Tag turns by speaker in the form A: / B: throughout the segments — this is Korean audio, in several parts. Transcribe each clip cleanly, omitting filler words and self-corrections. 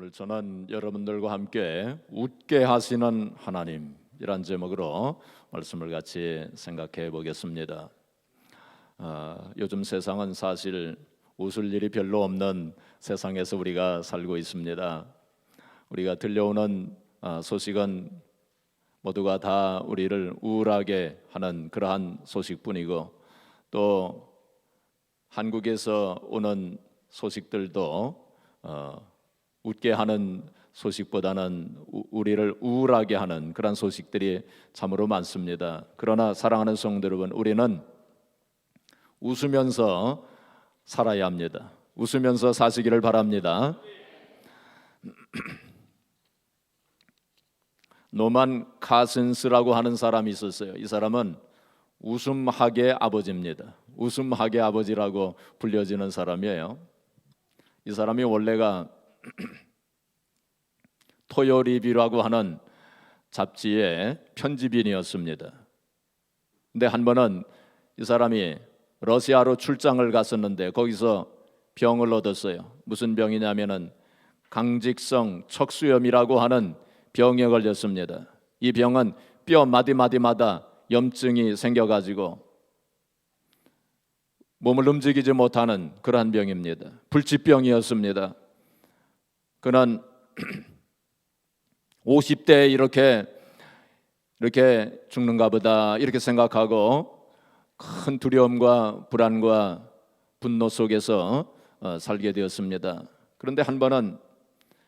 A: 오늘 저는 여러분들과 함께 웃게 하시는 하나님이란 제목으로 말씀을 같이 생각해 보겠습니다. 요즘 세상은 사실 웃을 일이 별로 없는 세상에서 우리가 살고 있습니다. 우리가 들려오는 소식은 모두가 다 우리를 우울하게 하는 그러한 소식뿐이고, 또 한국에서 오는 소식들도 웃게 하는 소식보다는 우리를 우울하게 하는 그런 소식들이 참으로 많습니다. 그러나 사랑하는 성도 여러분, 우리는 웃으면서 살아야 합니다. 웃으면서 사시기를 바랍니다. 노만 카슨스라고 하는 사람이 있었어요. 이 사람은 웃음학의 아버지입니다. 웃음학의 아버지라고 불려지는 사람이에요. 이 사람이 원래가 토요리뷰라고 하는 잡지의 편집인이었습니다. 근데 한 번은 이 사람이 러시아로 출장을 갔었는데 거기서 병을 얻었어요. 무슨 병이냐면은 강직성 척수염이라고 하는 병에 걸렸습니다. 이 병은 뼈 마디마디마다 염증이 생겨가지고 몸을 움직이지 못하는 그러한 병입니다. 불치병이었습니다. 그는 50대에 이렇게 죽는가 보다 이렇게 생각하고 큰 두려움과 불안과 분노 속에서 살게 되었습니다. 그런데 한 번은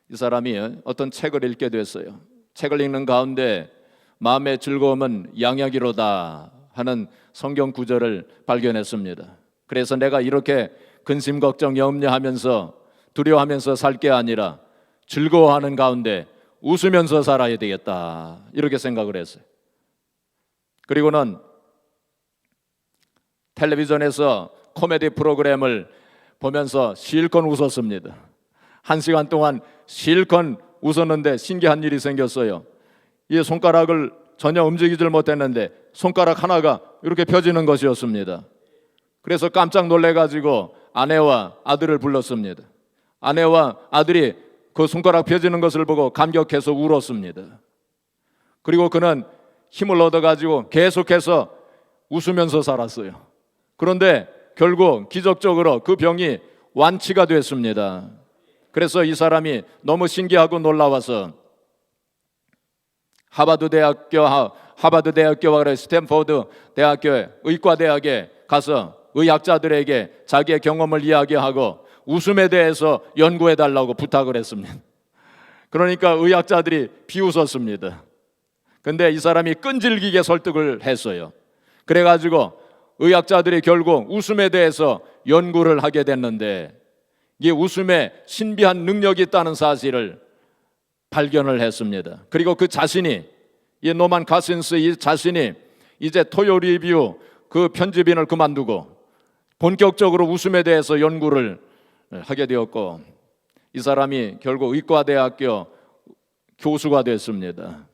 A: 이 사람이 어떤 책을 읽게 됐어요. 책을 읽는 가운데 마음의 즐거움은 양약이로다 하는 성경 구절을 발견했습니다. 그래서 내가 이렇게 근심 걱정 염려하면서 두려워하면서 살 게 아니라 즐거워하는 가운데 웃으면서 살아야 되겠다 이렇게 생각을 했어요. 그리고는 텔레비전에서 코미디 프로그램을 보면서 실컷 웃었습니다. 1시간 동안 실컷 웃었는데 신기한 일이 생겼어요. 이 손가락을 전혀 움직이질 못했는데 손가락 하나가 이렇게 펴지는 것이었습니다. 그래서 깜짝 놀래가지고 아내와 아들을 불렀습니다. 아내와 아들이 그 손가락 펴지는 것을 보고 감격해서 울었습니다. 그리고 그는 힘을 얻어가지고 계속해서 웃으면서 살았어요. 그런데 결국 기적적으로 그 병이 완치가 됐습니다. 그래서 이 사람이 너무 신기하고 놀라워서 하버드 대학교와 스탠포드 대학교의 의과대학에 가서 의학자들에게 자기의 경험을 이야기하고 웃음에 대해서 연구해 달라고 부탁을 했습니다. 그러니까 의학자들이 비웃었습니다. 근데 이 사람이 끈질기게 설득을 했어요. 그래가지고 의학자들이 결국 웃음에 대해서 연구를 하게 됐는데 이 웃음에 신비한 능력이 있다는 사실을 발견을 했습니다. 그리고 그 자신이, 이 노만 카슨스 이 자신이 이제 토요리뷰 그 편집인을 그만두고 본격적으로 웃음에 대해서 연구를 하게 되었고, 이 사람이 결국 의과대학교 교수가 됐습니다.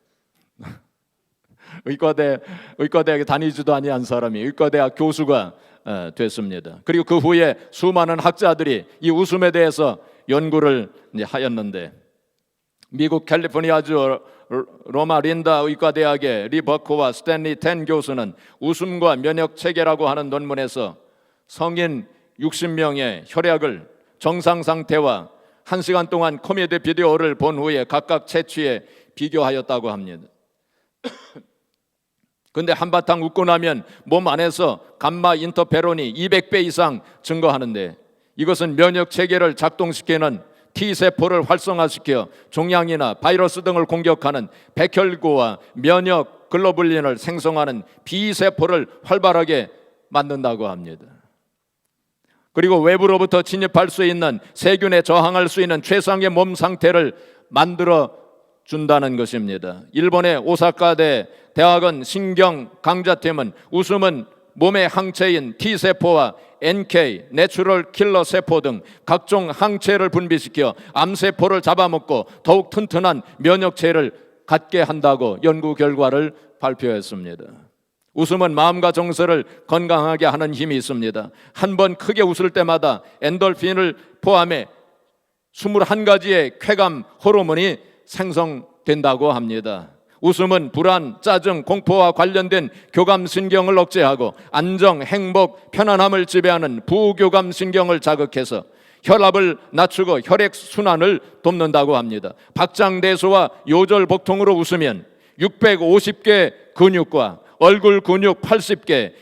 A: 의과대학에 다니지도 아니한 사람이 의과대학 교수가 됐습니다. 그리고 그 후에 수많은 학자들이 이 웃음에 대해서 연구를 하였는데, 미국 캘리포니아주 로마 린다 의과대학의 리 버커와 스탠리 텐 교수는 웃음과 면역 체계라고 하는 논문에서 성인 60명의 혈액을 정상 상태와 1시간 동안 코미디 비디오를 본 후에 각각 채취해 비교하였다고 합니다. 근데 한바탕 웃고 나면 몸 안에서 감마 인터페론이 200배 이상 증가하는데, 이것은 면역 체계를 작동시키는 T세포를 활성화시켜 종양이나 바이러스 등을 공격하는 백혈구와 면역 글로불린을 생성하는 B세포를 활발하게 만든다고 합니다. 그리고 외부로부터 침입할 수 있는 세균에 저항할 수 있는 최상의 몸 상태를 만들어 준다는 것입니다. 일본의 오사카대 대학원 신경 강자팀은 웃음은 몸의 항체인 T세포와 NK, 내추럴 킬러 세포 등 각종 항체를 분비시켜 암세포를 잡아먹고 더욱 튼튼한 면역체를 갖게 한다고 연구 결과를 발표했습니다. 웃음은 마음과 정서를 건강하게 하는 힘이 있습니다. 한 번 크게 웃을 때마다 엔돌핀을 포함해 21가지의 쾌감 호르몬이 생성된다고 합니다. 웃음은 불안, 짜증, 공포와 관련된 교감신경을 억제하고 안정, 행복, 편안함을 지배하는 부교감신경을 자극해서 혈압을 낮추고 혈액순환을 돕는다고 합니다. 박장대소와 요절복통으로 웃으면 650개 근육과 얼굴 근육 80개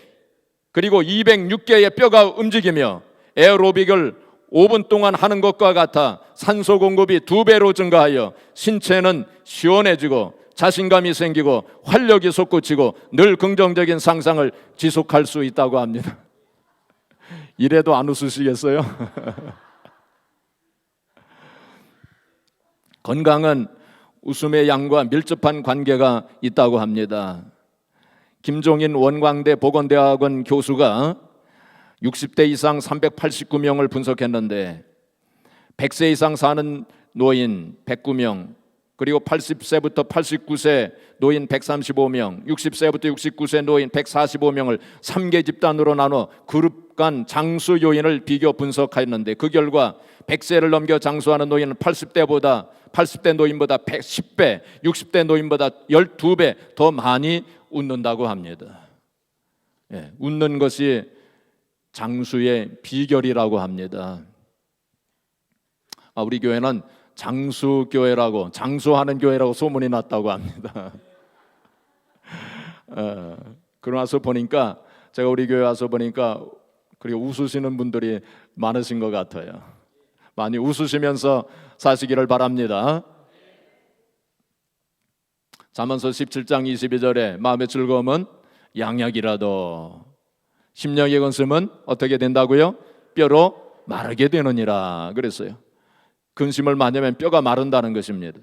A: 그리고 206개의 뼈가 움직이며 에어로빅을 5분 동안 하는 것과 같아 산소 공급이 2배로 증가하여 신체는 시원해지고 자신감이 생기고 활력이 솟구치고 늘 긍정적인 상상을 지속할 수 있다고 합니다. 이래도 안 웃으시겠어요? 건강은 웃음의 양과 밀접한 관계가 있다고 합니다. 김종인 원광대 보건대학원 교수가 60대 이상 389명을 분석했는데 100세 이상 사는 노인 109명, 그리고 80세부터 89세 노인 135명, 60세부터 69세 노인 145명을 3개 집단으로 나눠 그룹 간 장수 요인을 비교 분석했는데 그 결과 100세를 넘겨 장수하는 노인은 80대 노인보다 10배, 60대 노인보다 12배 더 많이 웃는다고 합니다. 예, 웃는 것이 장수의 비결이라고 합니다. 우리 교회는 장수교회라고, 장수하는 교회라고 소문이 났다고 합니다. 그러고 나서 보니까, 제가 우리 교회 와서 보니까 그리고 웃으시는 분들이 많으신 것 같아요. 많이 웃으시면서 사시기를 바랍니다. 잠언서 17장 22절에 마음의 즐거움은 양약이라도 심령의 건심은 어떻게 된다고요? 뼈로 마르게 되느니라 그랬어요. 근심을 많이 하면 뼈가 마른다는 것입니다.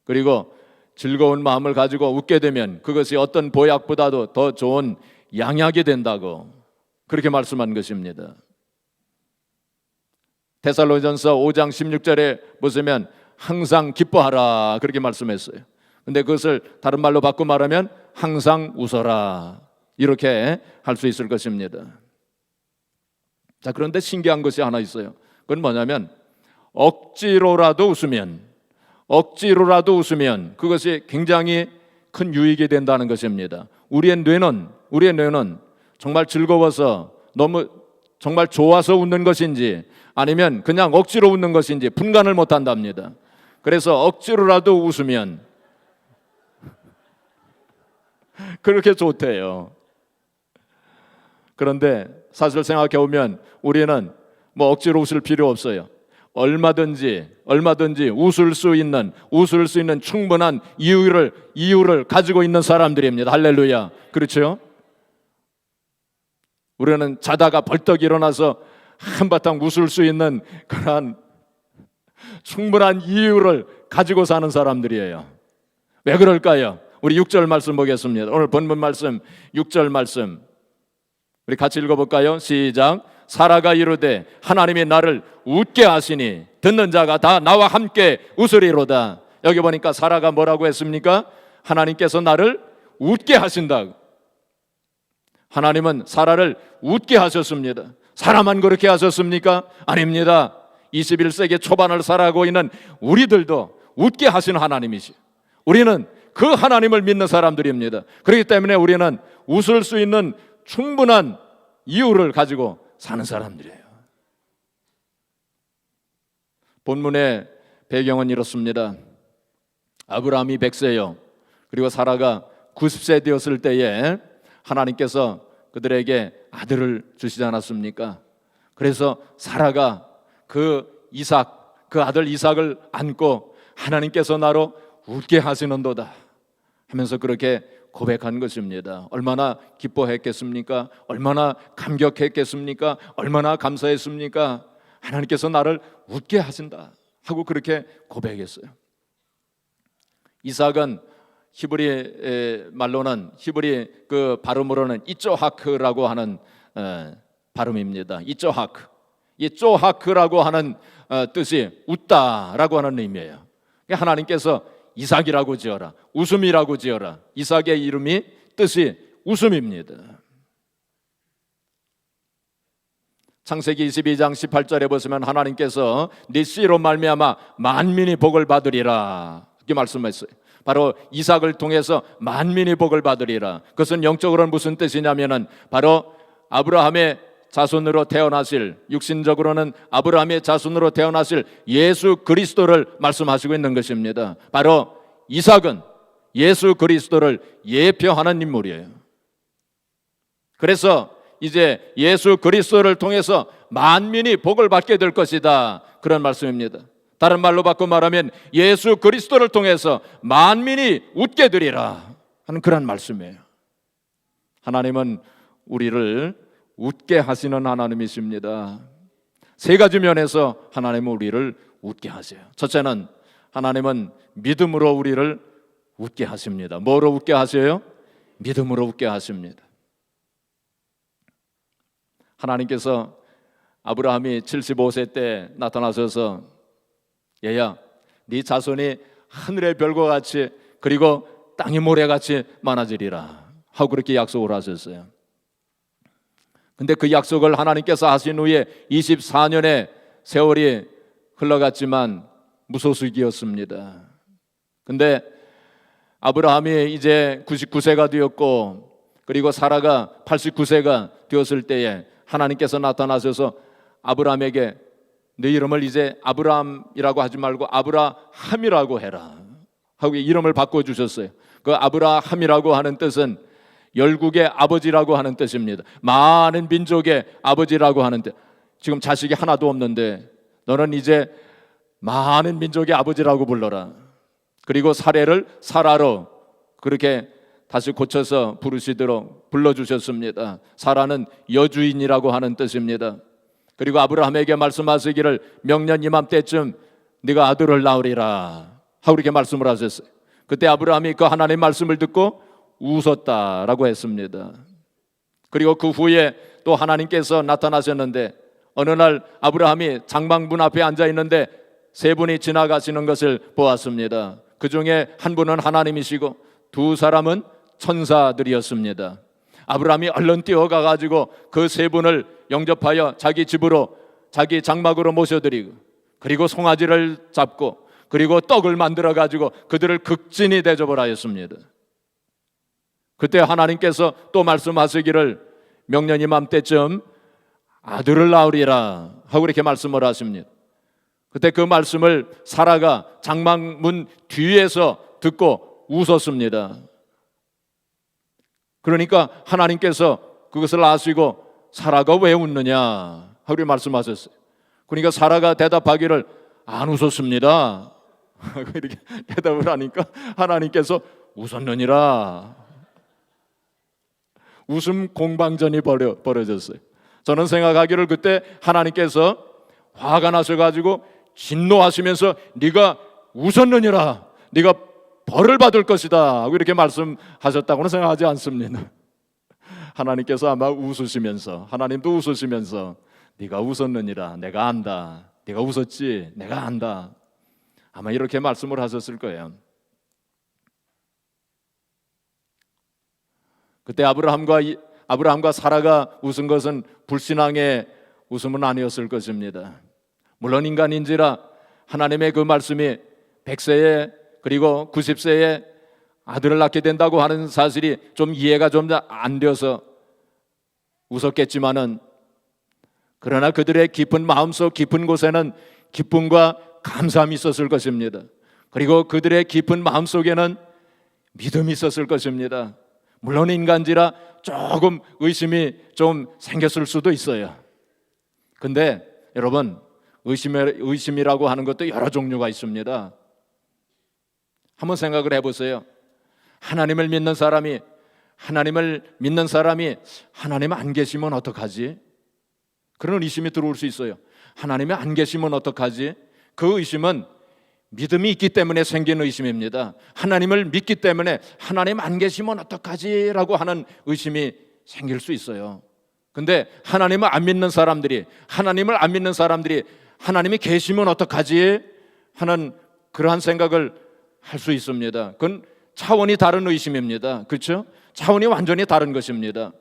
A: 그리고 즐거운 마음을 가지고 웃게 되면 그것이 어떤 보약보다도 더 좋은 양약이 된다고 그렇게 말씀한 것입니다. 데살로니전서 5장 16절에 보시면 항상 기뻐하라 그렇게 말씀했어요. 근데 그것을 다른 말로 바꿔 말하면 항상 웃어라 이렇게 할 수 있을 것입니다. 자, 그런데 신기한 것이 하나 있어요. 그건 뭐냐면 억지로라도 웃으면 그것이 굉장히 큰 유익이 된다는 것입니다. 우리의 뇌는 정말 즐거워서 너무 정말 좋아서 웃는 것인지 아니면 그냥 억지로 웃는 것인지 분간을 못한답니다. 그래서 억지로라도 웃으면 그렇게 좋대요. 그런데 사실 생각해 보면 우리는 뭐 억지로 웃을 필요 없어요. 얼마든지 웃을 수 있는 충분한 이유를 가지고 있는 사람들입니다. 할렐루야. 그렇죠? 우리는 자다가 벌떡 일어나서 한바탕 웃을 수 있는 그러한 충분한 이유를 가지고 사는 사람들이에요. 왜 그럴까요? 우리 6절 말씀 보겠습니다. 오늘 본문 말씀 6절 말씀 우리 같이 읽어볼까요? 시작. 사라가 이르되 하나님이 나를 웃게 하시니 듣는 자가 다 나와 함께 웃으리로다. 여기 보니까 사라가 뭐라고 했습니까? 하나님께서 나를 웃게 하신다. 하나님은 사라를 웃게 하셨습니다. 사라만 그렇게 하셨습니까? 아닙니다. 21세기 초반을 살아가고 있는 우리들도 웃게 하시는 하나님이시. 우리는 그 하나님을 믿는 사람들입니다. 그렇기 때문에 우리는 웃을 수 있는 충분한 이유를 가지고 사는 사람들이에요. 본문의 배경은 이렇습니다. 아브라함이 100세요. 그리고 사라가 90세 되었을 때에 하나님께서 그들에게 아들을 주시지 않았습니까? 그래서 사라가 그 아들 이삭을 안고 하나님께서 나로 웃게 하시는도다 하면서 그렇게 고백한 것입니다. 얼마나 기뻐했겠습니까? 얼마나 감격했겠습니까? 얼마나 감사했습니까? 하나님께서 나를 웃게 하신다 하고 그렇게 고백했어요. 이삭은 히브리 말로는 히브리 그 발음으로는 이쪼하크라고 하는 발음입니다. 이쪼하크. 이 쪼하크라고 하는 뜻이 웃다라고 하는 의미예요. 하나님께서 이삭이라고 지어라, 웃음이라고 지어라. 이삭의 뜻이 웃음입니다. 창세기 22장 18절에 보시면 하나님께서 네 씨로 말미암아 만민이 복을 받으리라 이렇게 말씀했어요. 바로 이삭을 통해서 만민이 복을 받으리라. 그것은 영적으로는 무슨 뜻이냐면은 바로 아브라함의 자손으로 태어나실, 육신적으로는 아브라함의 자손으로 태어나실 예수 그리스도를 말씀하시고 있는 것입니다. 바로 이삭은 예수 그리스도를 예표하는 인물이에요. 그래서 이제 예수 그리스도를 통해서 만민이 복을 받게 될 것이다, 그런 말씀입니다. 다른 말로 바꿔 말하면 예수 그리스도를 통해서 만민이 웃게 되리라 하는 그런 말씀이에요. 하나님은 우리를 웃게 하시는 하나님이십니다. 세 가지 면에서 하나님은 우리를 웃게 하세요. 첫째는 하나님은 믿음으로 우리를 웃게 하십니다. 뭐로 웃게 하세요? 믿음으로 웃게 하십니다. 하나님께서 아브라함이 75세 때 나타나셔서 얘야, 네 자손이 하늘의 별과 같이 그리고 땅의 모래같이 많아지리라 하고 그렇게 약속을 하셨어요. 근데 그 약속을 하나님께서 하신 후에 24년의 세월이 흘러갔지만 무소식이었습니다. 근데 아브라함이 이제 99세가 되었고 그리고 사라가 89세가 되었을 때에 하나님께서 나타나셔서 아브라함에게 네 이름을 이제 아브라함이라고 하지 말고 아브라함이라고 해라 하고 이름을 바꿔주셨어요. 그 아브라함이라고 하는 뜻은 열국의 아버지라고 하는 뜻입니다. 많은 민족의 아버지라고 하는 뜻. 지금 자식이 하나도 없는데 너는 이제 많은 민족의 아버지라고 불러라. 그리고 사례를 사라로 그렇게 다시 고쳐서 부르시도록 불러주셨습니다. 사라는 여주인이라고 하는 뜻입니다. 그리고 아브라함에게 말씀하시기를 명년 이맘때쯤 네가 아들을 낳으리라 하고 이렇게 말씀을 하셨어요. 그때 아브라함이 그 하나님의 말씀을 듣고 웃었다라고 했습니다. 그리고 그 후에 또 하나님께서 나타나셨는데 어느 날 아브라함이 장막문 앞에 앉아 있는데 세 분이 지나가시는 것을 보았습니다. 그 중에 한 분은 하나님이시고 두 사람은 천사들이었습니다. 아브라함이 얼른 뛰어가 가지고 그 세 분을 영접하여 자기 집으로 자기 장막으로 모셔드리고 그리고 송아지를 잡고 그리고 떡을 만들어 가지고 그들을 극진히 대접을 하였습니다. 그때 하나님께서 또 말씀하시기를 명년 이맘때쯤 아들을 낳으리라 하고 이렇게 말씀을 하십니다. 그때 그 말씀을 사라가 장막문 뒤에서 듣고 웃었습니다. 그러니까 하나님께서 그것을 아시고 사라가 왜 웃느냐 하고 말씀하셨어요. 그러니까 사라가 대답하기를 안 웃었습니다 이렇게 대답을 하니까 하나님께서 웃었느니라. 웃음 공방전이 벌어졌어요. 저는 생각하기를 그때 하나님께서 화가 나셔가지고 진노하시면서 네가 웃었느니라, 네가 벌을 받을 것이다 하고 이렇게 말씀하셨다고는 생각하지 않습니다. 하나님께서 아마 웃으시면서, 하나님도 웃으시면서 네가 웃었느니라, 내가 안다, 네가 웃었지, 내가 안다, 아마 이렇게 말씀을 하셨을 거예요. 그때 아브라함과 사라가 웃은 것은 불신앙의 웃음은 아니었을 것입니다. 물론 인간인지라 하나님의 그 말씀이 100세에 그리고 90세에 아들을 낳게 된다고 하는 사실이 좀 이해가 좀 안 되어서 웃었겠지만은 그러나 그들의 깊은 마음속 깊은 곳에는 기쁨과 감사함이 있었을 것입니다. 그리고 그들의 깊은 마음속에는 믿음이 있었을 것입니다. 물론 인간지라 조금 의심이 좀 생겼을 수도 있어요. 근데 여러분, 의심이라고 하는 것도 여러 종류가 있습니다. 한번 생각을 해보세요. 하나님을 믿는 사람이 하나님 안 계시면 어떡하지? 그런 의심이 들어올 수 있어요. 하나님이 안 계시면 어떡하지? 그 의심은 믿음이 있기 때문에 생긴 의심입니다. 하나님을 믿기 때문에 하나님 안 계시면 어떡하지? 라고 하는 의심이 생길 수 있어요. 근데 하나님을 안 믿는 사람들이 하나님이 계시면 어떡하지? 하는 그러한 생각을 할 수 있습니다. 그건 차원이 다른 의심입니다. 그렇죠? 차원이 완전히 다른 것입니다.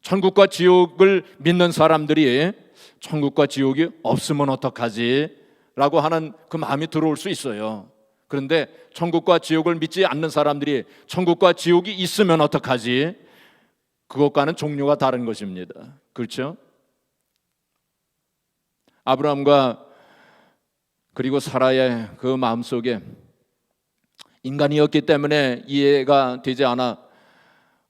A: 천국과 지옥을 믿는 사람들이 천국과 지옥이 없으면 어떡하지? 라고 하는 그 마음이 들어올 수 있어요. 그런데 천국과 지옥을 믿지 않는 사람들이 천국과 지옥이 있으면 어떡하지? 그것과는 종류가 다른 것입니다. 그렇죠? 아브라함과 그리고 사라의 그 마음속에 인간이었기 때문에 이해가 되지 않아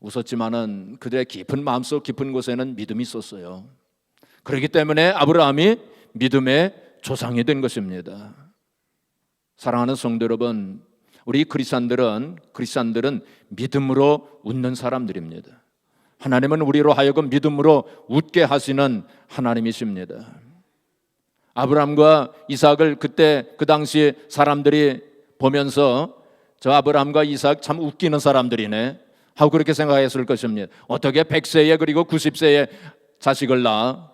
A: 웃었지만은 그들의 깊은 마음속 깊은 곳에는 믿음이 있었어요. 그렇기 때문에 아브라함이 믿음의 조상이 된 것입니다. 사랑하는 성도 여러분, 우리 크리스찬들은 믿음으로 웃는 사람들입니다. 하나님은 우리로 하여금 믿음으로 웃게 하시는 하나님이십니다. 아브라함과 이삭을 그때 그 당시 사람들이 보면서 저 아브라함과 이삭 참 웃기는 사람들이네 하고 그렇게 생각했을 것입니다. 어떻게 100세에 그리고 90세에 자식을 낳아?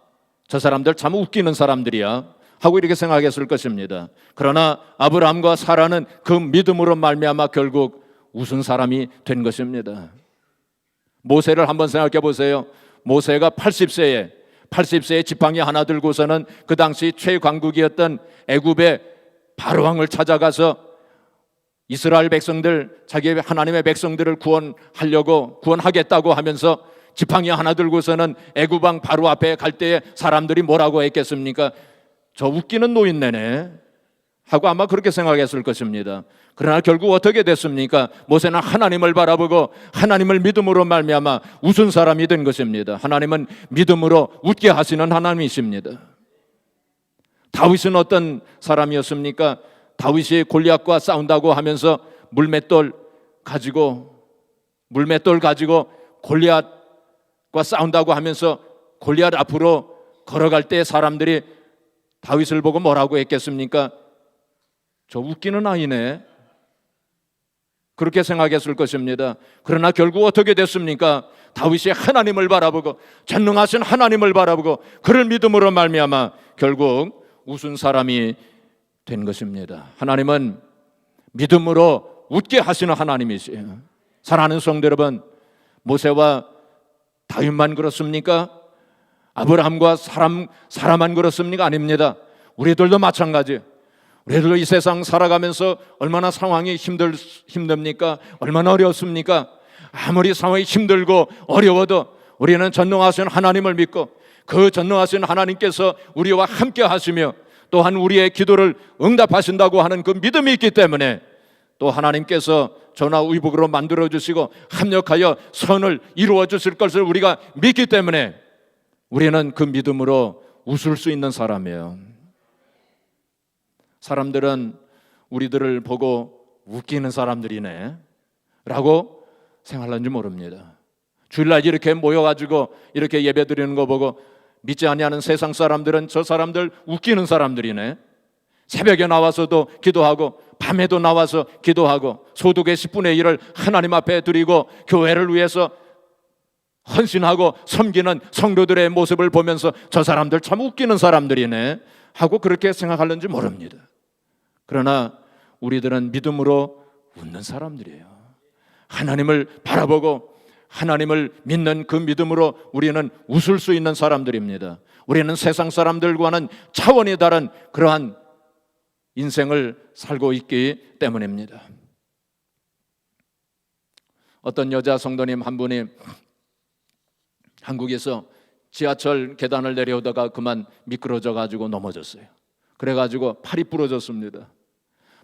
A: 저 사람들 참 웃기는 사람들이야 하고 이렇게 생각했을 것입니다. 그러나 아브라함과 사라는 그 믿음으로 말미암아 결국 웃은 사람이 된 것입니다. 모세를 한번 생각해 보세요. 모세가 80세에 지팡이 하나 들고서는 그 당시 최강국이었던 애굽의 바로왕을 찾아가서 이스라엘 백성들, 자기 하나님의 백성들을 구원하겠다고 하면서 지팡이 하나 들고서는 애굽 왕 바로 앞에 갈 때에 사람들이 뭐라고 했겠습니까? 저 웃기는 노인네네 하고 아마 그렇게 생각했을 것입니다. 그러나 결국 어떻게 됐습니까? 모세는 하나님을 바라보고 하나님을 믿음으로 말미암아 웃은 사람이 된 것입니다. 하나님은 믿음으로 웃게 하시는 하나님이십니다. 다윗은 어떤 사람이었습니까? 다윗이 골리앗과 싸운다고 하면서 물맷돌 가지고 골리앗과 싸운다고 하면서 골리앗 앞으로 걸어갈 때 사람들이 다윗을 보고 뭐라고 했겠습니까? 저 웃기는 아이네 그렇게 생각했을 것입니다. 그러나 결국 어떻게 됐습니까? 다윗이 하나님을 바라보고 전능하신 하나님을 바라보고 그를 믿음으로 말미암아 결국 웃은 사람이 된 것입니다. 하나님은 믿음으로 웃게 하시는 하나님이시에요. 사랑하는 성도 여러분, 모세와 다윗만 그렇습니까? 아브라함과 사라만 그렇습니까? 아닙니다. 우리들도 마찬가지예요. 우리들도 이 세상 살아가면서 얼마나 상황이 힘듭니까? 얼마나 어렵습니까? 아무리 상황이 힘들고 어려워도 우리는 전능하신 하나님을 믿고 그 전능하신 하나님께서 우리와 함께 하시며 또한 우리의 기도를 응답하신다고 하는 그 믿음이 있기 때문에 또 하나님께서 전화위복으로 만들어주시고 합력하여 선을 이루어 주실 것을 우리가 믿기 때문에 우리는 그 믿음으로 웃을 수 있는 사람이에요. 사람들은 우리들을 보고 웃기는 사람들이네 라고 생각하는지 모릅니다. 주일날 이렇게 모여가지고 이렇게 예배 드리는 거 보고 믿지 아니하는 세상 사람들은 저 사람들 웃기는 사람들이네. 새벽에 나와서도 기도하고 밤에도 나와서 기도하고 소득의 10분의 1을 하나님 앞에 드리고 교회를 위해서 헌신하고 섬기는 성도들의 모습을 보면서 저 사람들 참 웃기는 사람들이네 하고 그렇게 생각하는지 모릅니다. 그러나 우리들은 믿음으로 웃는 사람들이에요. 하나님을 바라보고 하나님을 믿는 그 믿음으로 우리는 웃을 수 있는 사람들입니다. 우리는 세상 사람들과는 차원이 다른 그러한 인생을 살고 있기 때문입니다. 어떤 여자 성도님 한 분이 한국에서 지하철 계단을 내려오다가 그만 미끄러져 가지고 넘어졌어요. 그래가지고 팔이 부러졌습니다.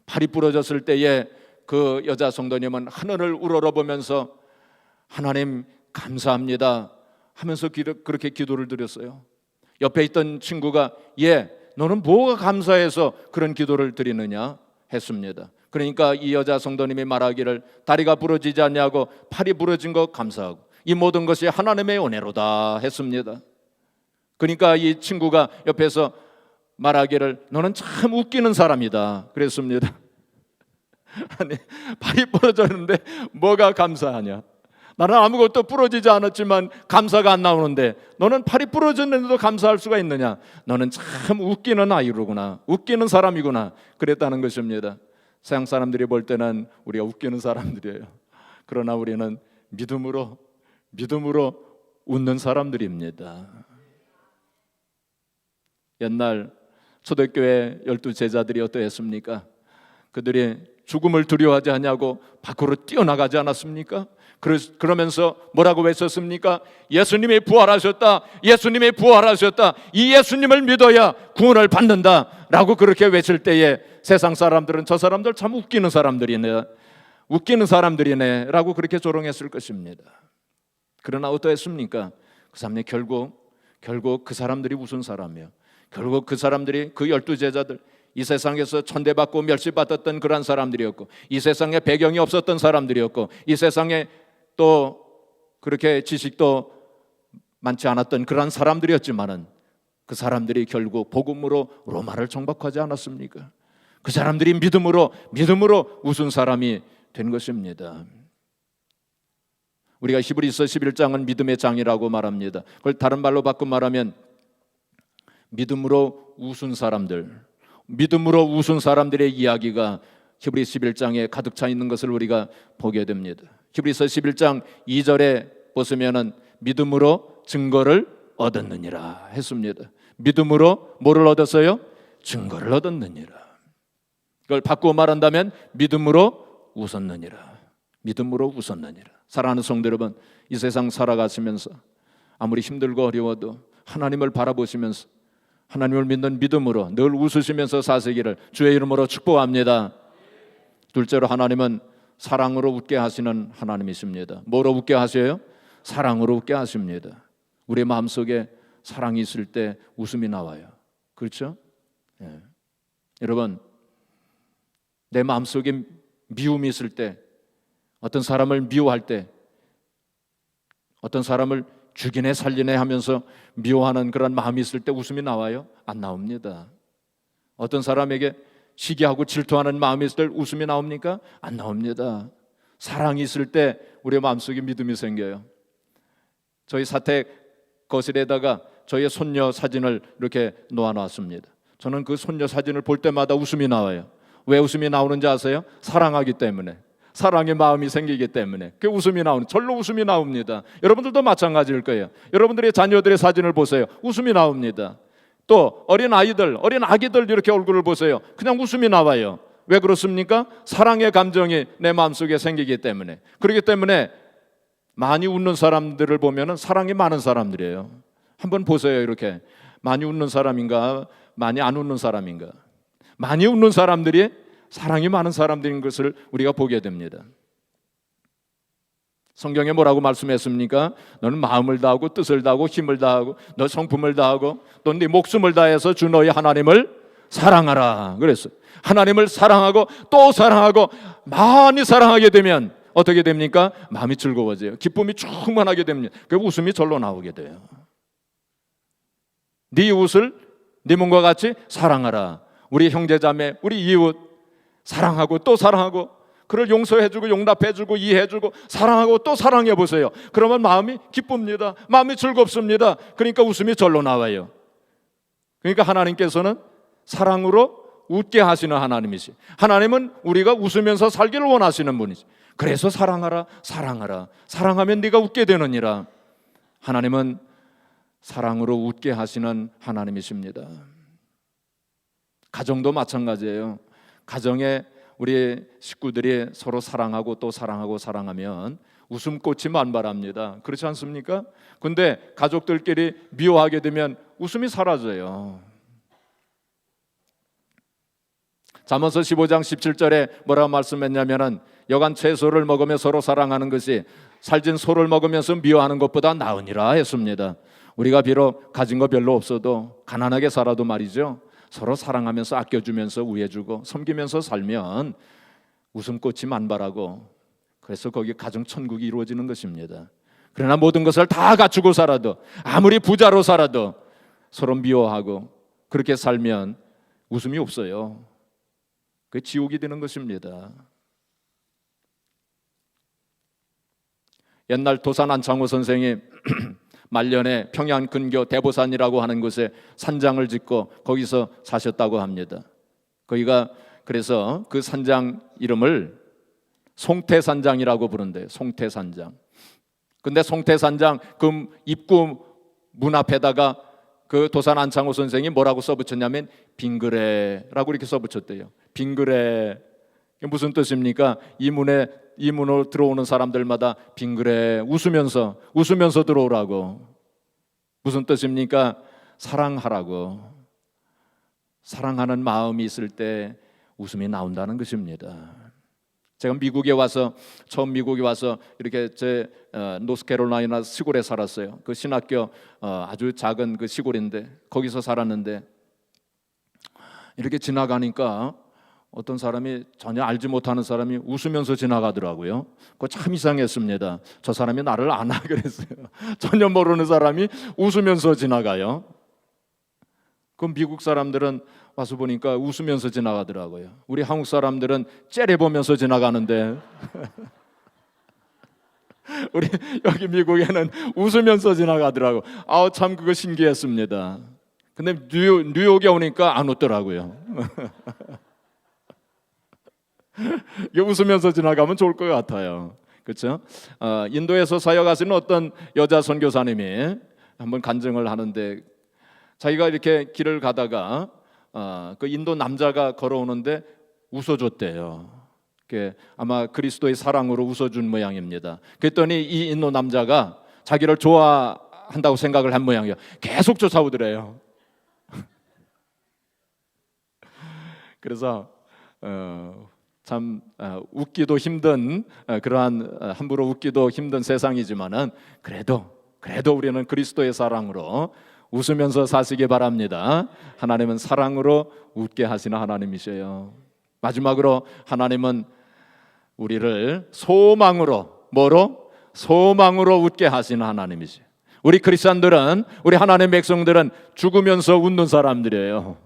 A: 팔이 부러졌을 때에 그 여자 성도님은 하늘을 우러러보면서 하나님 감사합니다 하면서 그렇게 기도를 드렸어요. 옆에 있던 친구가 너는 뭐가 감사해서 그런 기도를 드리느냐 했습니다. 그러니까 이 여자 성도님이 말하기를 다리가 부러지지 않냐고 팔이 부러진 것 감사하고 이 모든 것이 하나님의 은혜로다 했습니다. 그러니까 이 친구가 옆에서 말하기를 너는 참 웃기는 사람이다 그랬습니다. 아니 팔이 부러졌는데 뭐가 감사하냐? 나는 아무것도 부러지지 않았지만 감사가 안 나오는데 너는 팔이 부러졌는데도 감사할 수가 있느냐? 너는 참 웃기는 아이로구나, 웃기는 사람이구나 그랬다는 것입니다. 서양 사람들이 볼 때는 우리가 웃기는 사람들이에요. 그러나 우리는 믿음으로 웃는 사람들입니다. 옛날 초대교회 12제자들이 어떠했습니까? 그들이 죽음을 두려워하지 않냐고 밖으로 뛰어나가지 않았습니까? 그러면서 뭐라고 외쳤습니까? 예수님이 부활하셨다. 예수님이 부활하셨다. 이 예수님을 믿어야 구원을 받는다 라고 그렇게 외칠 때에 세상 사람들은 저 사람들 참 웃기는 사람들이네 라고 그렇게 조롱했을 것입니다. 그러나 어떠했습니까? 그 사람이 결국 그 사람들이 웃은 사람이에요. 결국 그 사람들이 그 12제자들, 이 세상에서 천대받고 멸시받았던 그러한 사람들이었고, 이 세상에 배경이 없었던 사람들이었고, 이 세상에 또 그렇게 지식도 많지 않았던 그러한 사람들이었지만은 그 사람들이 결국 복음으로 로마를 정복하지 않았습니까? 그 사람들이 믿음으로 웃은 사람이 된 것입니다. 우리가 히브리서 11장은 믿음의 장이라고 말합니다. 그걸 다른 말로 바꿔 말하면 믿음으로 웃은 사람들의 이야기가 히브리서 11장에 가득 차 있는 것을 우리가 보게 됩니다. 히브리서 11장 2절에 보시면은 믿음으로 증거를 얻었느니라 했습니다. 믿음으로 뭐를 얻었어요? 증거를 얻었느니라. 그걸 바꾸어 말한다면 믿음으로 웃었느니라. 사랑하는 성도 여러분, 이 세상 살아가시면서 아무리 힘들고 어려워도 하나님을 바라보시면서 하나님을 믿는 믿음으로 늘 웃으시면서 사시기를 주의 이름으로 축복합니다. 둘째로, 하나님은 사랑으로 웃게 하시는 하나님이십니다. 뭐로 웃게 하셔요? 사랑으로 웃게 하십니다. 우리의 마음속에 사랑이 있을 때 웃음이 나와요. 그렇죠? 예. 여러분, 내 마음속에 미움이 있을 때, 어떤 사람을 미워할 때, 어떤 사람을 죽이네 살리네 하면서 미워하는 그런 마음이 있을 때 웃음이 나와요? 안 나옵니다. 어떤 사람에게 시기하고 질투하는 마음이 있을 때 웃음이 나옵니까? 안 나옵니다. 사랑이 있을 때 우리의 마음속에 믿음이 생겨요. 저희 사택 거실에다가 저희의 손녀 사진을 이렇게 놓아놨습니다. 저는 그 손녀 사진을 볼 때마다 웃음이 나와요. 왜 웃음이 나오는지 아세요? 사랑하기 때문에. 사랑의 마음이 생기기 때문에 그 웃음이 나오는, 절로 웃음이 나옵니다. 여러분들도 마찬가지일 거예요. 여러분들의 자녀들의 사진을 보세요. 웃음이 나옵니다. 또 어린 아기들 이렇게 얼굴을 보세요. 그냥 웃음이 나와요. 왜 그렇습니까? 사랑의 감정이 내 마음속에 생기기 때문에. 그렇기 때문에 많이 웃는 사람들을 보면은 사랑이 많은 사람들이에요. 한번 보세요. 이렇게 많이 웃는 사람인가, 많이 안 웃는 사람인가. 많이 웃는 사람들이 사랑이 많은 사람들인 것을 우리가 보게 됩니다. 성경에 뭐라고 말씀했습니까? 너는 마음을 다하고 뜻을 다하고 힘을 다하고 너 성품을 다하고 또 네 목숨을 다해서 주 너희 하나님을 사랑하라 그랬어요. 하나님을 사랑하고 또 사랑하고 많이 사랑하게 되면 어떻게 됩니까? 마음이 즐거워져요. 기쁨이 충만하게 됩니다. 그 웃음이 절로 나오게 돼요. 네 이웃을 네 몸과 같이 사랑하라. 우리 형제자매, 우리 이웃 사랑하고 또 사랑하고, 그를 용서해주고 용납해주고 이해해주고 사랑하고 또 사랑해보세요. 그러면 마음이 기쁩니다. 마음이 즐겁습니다. 그러니까 웃음이 절로 나와요. 그러니까 하나님께서는 사랑으로 웃게 하시는 하나님이시. 하나님은 우리가 웃으면서 살기를 원하시는 분이시. 그래서 사랑하라. 사랑하면 네가 웃게 되느니라. 하나님은 사랑으로 웃게 하시는 하나님이십니다. 가정도 마찬가지예요. 가정에 우리 식구들이 서로 사랑하고 또 사랑하면 웃음꽃이 만발합니다. 그렇지 않습니까? 근데 가족들끼리 미워하게 되면 웃음이 사라져요. 잠언서 15장 17절에 뭐라고 말씀했냐면은 여간 채소를 먹으며 서로 사랑하는 것이 살진 소를 먹으면서 미워하는 것보다 나으니라 했습니다. 우리가 비록 가진 거 별로 없어도 가난하게 살아도 말이죠, 서로 사랑하면서 아껴주면서 우애주고 섬기면서 살면 웃음꽃이 만발하고, 그래서 거기 가정 천국이 이루어지는 것입니다. 그러나 모든 것을 다 갖추고 살아도, 아무리 부자로 살아도 서로 미워하고 그렇게 살면 웃음이 없어요. 그게 지옥이 되는 것입니다. 옛날 도산 안창호 선생이 말년에 평양 근교 대보산이라고 하는 곳에 산장을 짓고 거기서 사셨다고 합니다. 거기가 그래서 그 산장 이름을 송태산장이라고 부른대요. 송태산장. 근데 송태산장 그 입구 문 앞에다가 그 도산 안창호 선생이 뭐라고 써붙였냐면 빙그레라고 이렇게 써붙였대요. 빙그레. 무슨 뜻입니까? 이 문으로 들어오는 사람들마다 빙그레 웃으면서 들어오라고. 무슨 뜻입니까? 사랑하라고. 사랑하는 마음이 있을 때 웃음이 나온다는 것입니다. 제가 처음 미국에 와서 이렇게 노스캐롤라이나 시골에 살았어요. 그 신학교 아주 작은 그 시골인데 거기서 살았는데 이렇게 지나가니까 어떤 사람이 전혀 알지 못하는 사람이 웃으면서 지나가더라고요. 그거 참 이상했습니다. 저 사람이 나를 아나 그랬어요. 전혀 모르는 사람이 웃으면서 지나가요. 그 미국 사람들은 와서 보니까 웃으면서 지나가더라고요. 우리 한국 사람들은 째려보면서 지나가는데 우리 여기 미국에는 웃으면서 지나가더라고. 참 그거 신기했습니다. 근데 뉴욕에 오니까 안 웃더라고요. 이게 웃으면서 지나가면 좋을 것 같아요. 그렇죠? 인도에서 사역하시는 어떤 여자 선교사님이 한번 간증을 하는데 자기가 이렇게 길을 가다가 그 인도 남자가 걸어오는데 웃어줬대요. 아마 그리스도의 사랑으로 웃어준 모양입니다. 그랬더니 이 인도 남자가 자기를 좋아한다고 생각을 한 모양이에요. 계속 쫓아오더래요. 그래서 참 웃기도 힘든 그러한 함부로 웃기도 힘든 세상이지만은 그래도 우리는 그리스도의 사랑으로 웃으면서 사시기 바랍니다. 하나님은 사랑으로 웃게 하시는 하나님이셔요. 마지막으로 하나님은 우리를 소망으로 웃게 하시는 하나님이세요. 우리 크리스천들은, 우리 하나님의 백성들은 죽으면서 웃는 사람들이에요.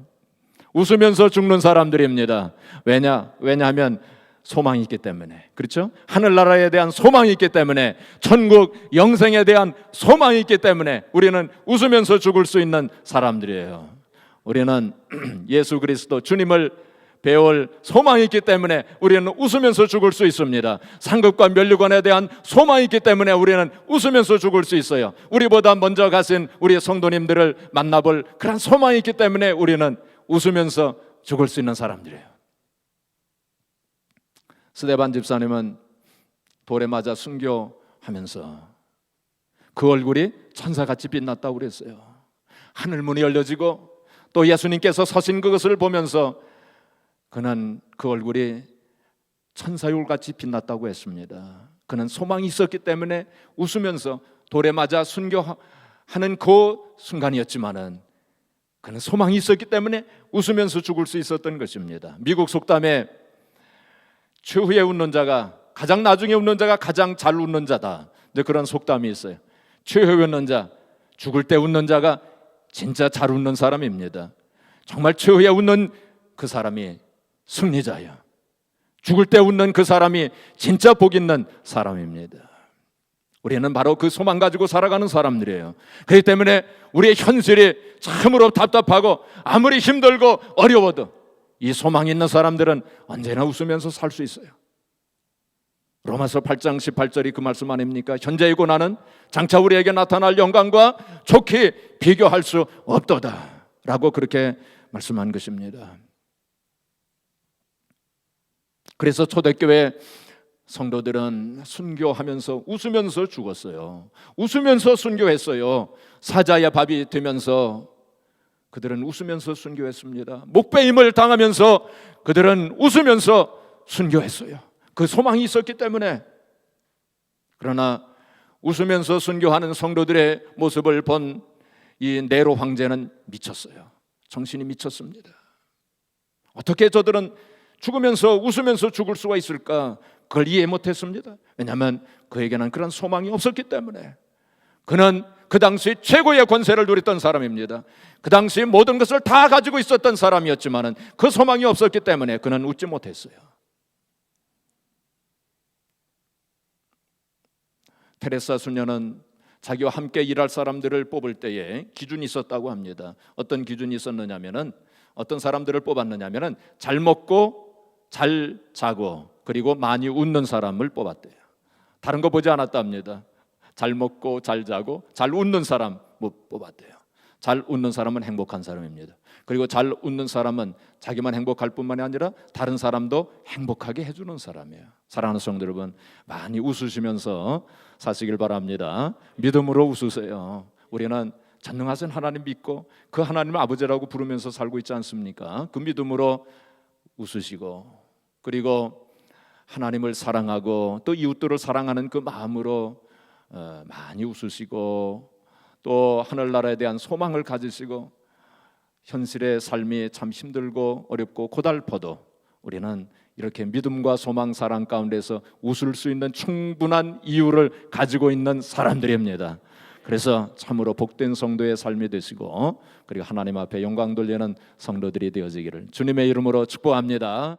A: 웃으면서 죽는 사람들입니다. 왜냐하면 소망이 있기 때문에. 그렇죠? 하늘나라에 대한 소망이 있기 때문에, 천국 영생에 대한 소망이 있기 때문에 우리는 웃으면서 죽을 수 있는 사람들이에요. 우리는 예수 그리스도 주님을 배울 소망이 있기 때문에 우리는 웃으면서 죽을 수 있습니다. 상급과 면류관에 대한 소망이 있기 때문에 우리는 웃으면서 죽을 수 있어요. 우리보다 먼저 가신 우리 성도님들을 만나볼 그런 소망이 있기 때문에 우리는 웃으면서 죽을 수 있는 사람들이에요. 스데반 집사님은 돌에 맞아 순교하면서 그 얼굴이 천사같이 빛났다고 그랬어요. 하늘문이 열려지고 또 예수님께서 서신 그것을 보면서 그는 그 얼굴이 천사의 얼굴같이 빛났다고 했습니다. 그는 소망이 있었기 때문에 웃으면서 돌에 맞아 순교하는 그 순간이었지만은 그는 소망이 있었기 때문에 웃으면서 죽을 수 있었던 것입니다. 미국 속담에 최후에 웃는 자가, 가장 나중에 웃는 자가 가장 잘 웃는 자다, 그런 속담이 있어요. 최후에 웃는 자, 죽을 때 웃는 자가 진짜 잘 웃는 사람입니다. 정말 최후에 웃는 그 사람이 승리자예요. 죽을 때 웃는 그 사람이 진짜 복 있는 사람입니다. 우리는 바로 그 소망 가지고 살아가는 사람들이에요. 그렇기 때문에 우리의 현실이 참으로 답답하고 아무리 힘들고 어려워도 이 소망이 있는 사람들은 언제나 웃으면서 살 수 있어요. 로마서 8장 18절이 그 말씀 아닙니까? 현재의 고난은 장차 우리에게 나타날 영광과 좋게 비교할 수 없도다 라고 그렇게 말씀한 것입니다. 그래서 초대교회 성도들은 순교하면서 웃으면서 죽었어요. 웃으면서 순교했어요. 사자의 밥이 되면서 그들은 웃으면서 순교했습니다. 목배임을 당하면서 그들은 웃으면서 순교했어요. 그 소망이 있었기 때문에. 그러나 웃으면서 순교하는 성도들의 모습을 본 이 네로 황제는 미쳤어요. 정신이 미쳤습니다. 어떻게 저들은 죽으면서 웃으면서 죽을 수가 있을까? 그걸 이해 못했습니다. 왜냐하면 그에게는 그런 소망이 없었기 때문에. 그는 그 당시 최고의 권세를 누렸던 사람입니다. 그 당시 모든 것을 다 가지고 있었던 사람이었지만 그 소망이 없었기 때문에 그는 웃지 못했어요. 테레사 수녀는 자기와 함께 일할 사람들을 뽑을 때에 기준이 있었다고 합니다. 어떤 기준이 있었느냐면은, 어떤 사람들을 뽑았느냐면은 잘 먹고 잘 자고 그리고 많이 웃는 사람을 뽑았대요. 다른 거 보지 않았답니다. 잘 먹고 잘 자고 잘 웃는 사람 못 뽑았대요. 잘 웃는 사람은 행복한 사람입니다. 그리고 잘 웃는 사람은 자기만 행복할 뿐만이 아니라 다른 사람도 행복하게 해주는 사람이에요. 사랑하는 성도 여러분, 많이 웃으시면서 사시길 바랍니다. 믿음으로 웃으세요. 우리는 전능하신 하나님 믿고 그 하나님을 아버지라고 부르면서 살고 있지 않습니까? 그 믿음으로 웃으시고, 그리고 하나님을 사랑하고 또 이웃들을 사랑하는 그 마음으로 많이 웃으시고, 또 하늘나라에 대한 소망을 가지시고, 현실의 삶이 참 힘들고 어렵고 고달퍼도 우리는 이렇게 믿음과 소망, 사랑 가운데서 웃을 수 있는 충분한 이유를 가지고 있는 사람들입니다. 그래서 참으로 복된 성도의 삶이 되시고, 그리고 하나님 앞에 영광 돌리는 성도들이 되어지기를 주님의 이름으로 축복합니다.